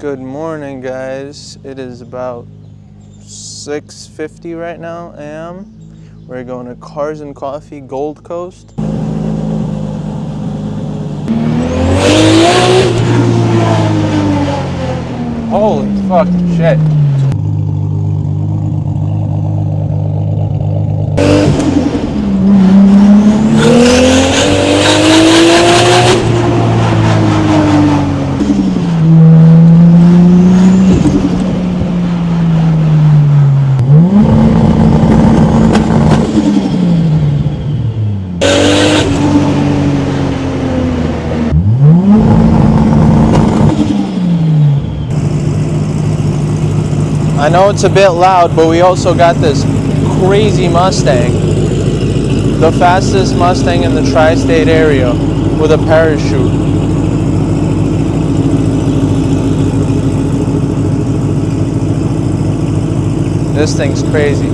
Good morning, guys. It is about 6:50 right now a.m. We're going to Cars and Coffee, Gold Coast. Holy fucking shit. I know it's a bit loud, but we also got this crazy Mustang. The fastest Mustang in the tri-state area with a parachute. This thing's crazy.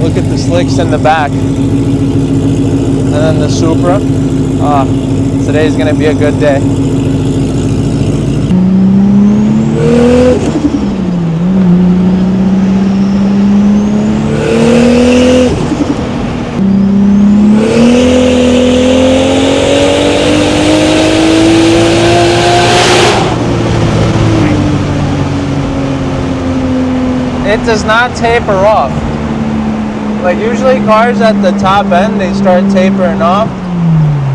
Look at the slicks in the back. And then the Supra. Today's gonna be a good day. It does not taper off. Like usually cars at the top end, they start tapering off.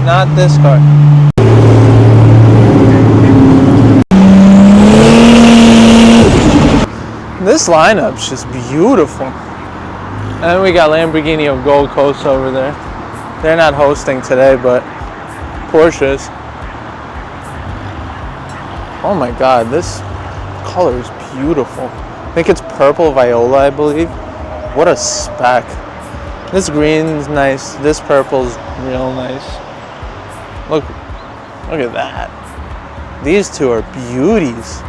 Not this car. This lineup's just beautiful. And we got Lamborghini of Gold Coast over there. They're not hosting today, but Porsches. Oh my God, this color is beautiful. I think it's purple viola, I believe. What a spec. This green's nice. This purple's real nice. Look at that. These two are beauties.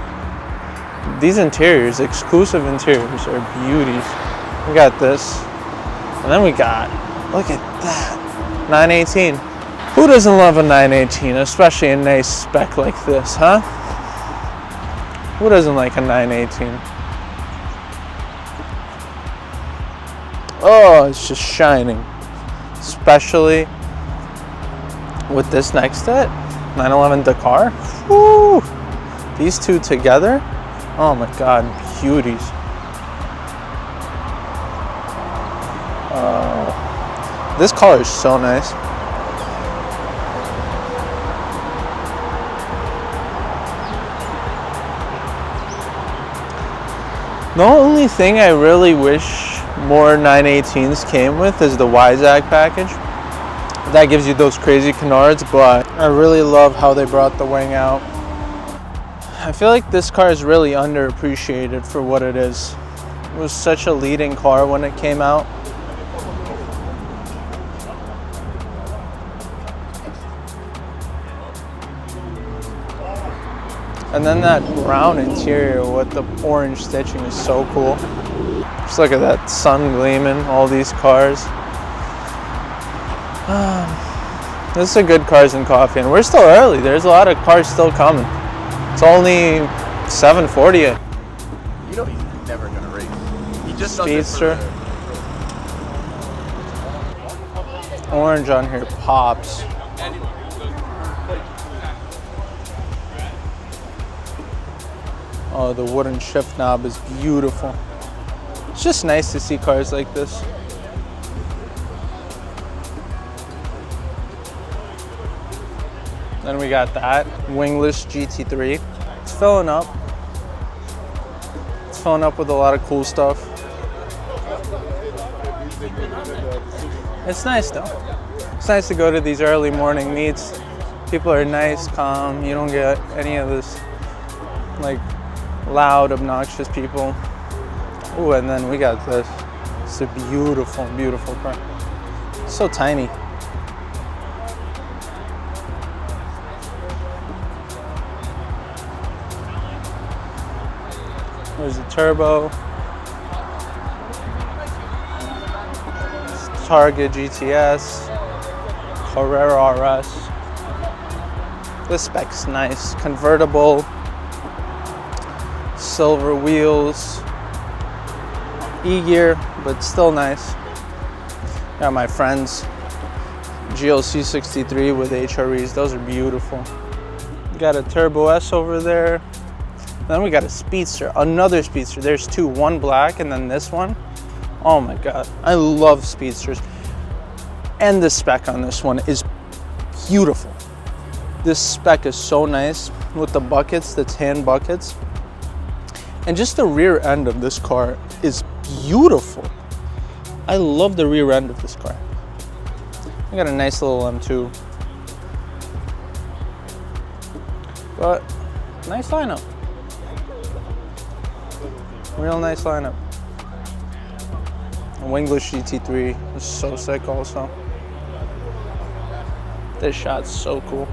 These interiors, exclusive interiors, are beauties. We got this. And then we got, look at that. 918. Who doesn't love a 918, especially a nice spec like this, huh? Who doesn't like a 918? Oh, it's just shining. Especially with this next to it. 911 Dakar. Woo! These two together. Oh my God, beauties. This color is so nice. The only thing I really wish more 918s came with is the Weissach package. That gives you those crazy canards, but I really love how they brought the wing out. I feel like this car is really underappreciated for what it is. It was such a leading car when it came out. And then that brown interior with the orange stitching is so cool. Just look at that sun gleaming, all these cars. This is a good Cars and Coffee, and we're still early. There's a lot of cars still coming. It's only 7:40. You know he's never gonna race. He just Speedster. Orange on here pops. Oh, the wooden shift knob is beautiful. It's just nice to see cars like this. Then we got that wingless GT3. It's filling up. It's filling up with a lot of cool stuff. It's nice though. It's nice to go to these early morning meets. People are nice, calm. You don't get any of this like loud, obnoxious people. Ooh, and then we got this. It's a beautiful, beautiful car. It's so tiny. There's a turbo. Targa GTS. Carrera RS. This spec's nice. Convertible. Silver wheels. E-gear, but still nice. Got my friend's GLC 63 with HREs. Those are beautiful. Got a Turbo S over there. Then we got a Speedster, another Speedster. There's two, one black and then this one. Oh my God, I love Speedsters. And the spec on this one is beautiful. This spec is so nice with the buckets, the tan buckets. And just the rear end of this car is beautiful. I love the rear end of this car. I got a nice little M2. But nice lineup. Real nice lineup. A Winglish GT3 is so sick also. This shot's so cool.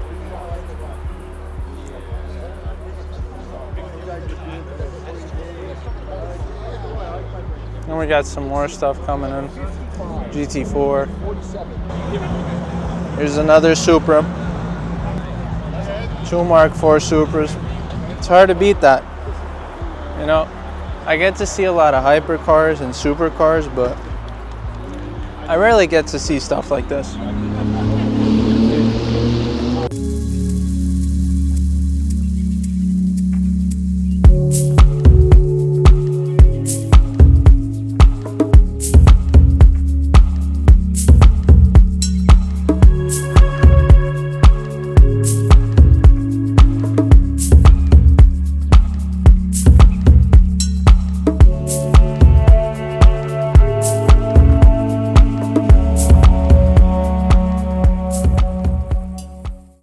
And we got some more stuff coming in. GT4. Here's another Supra. Two MK4 Supras. It's hard to beat that. You know, I get to see a lot of hypercars and supercars, but I rarely get to see stuff like this.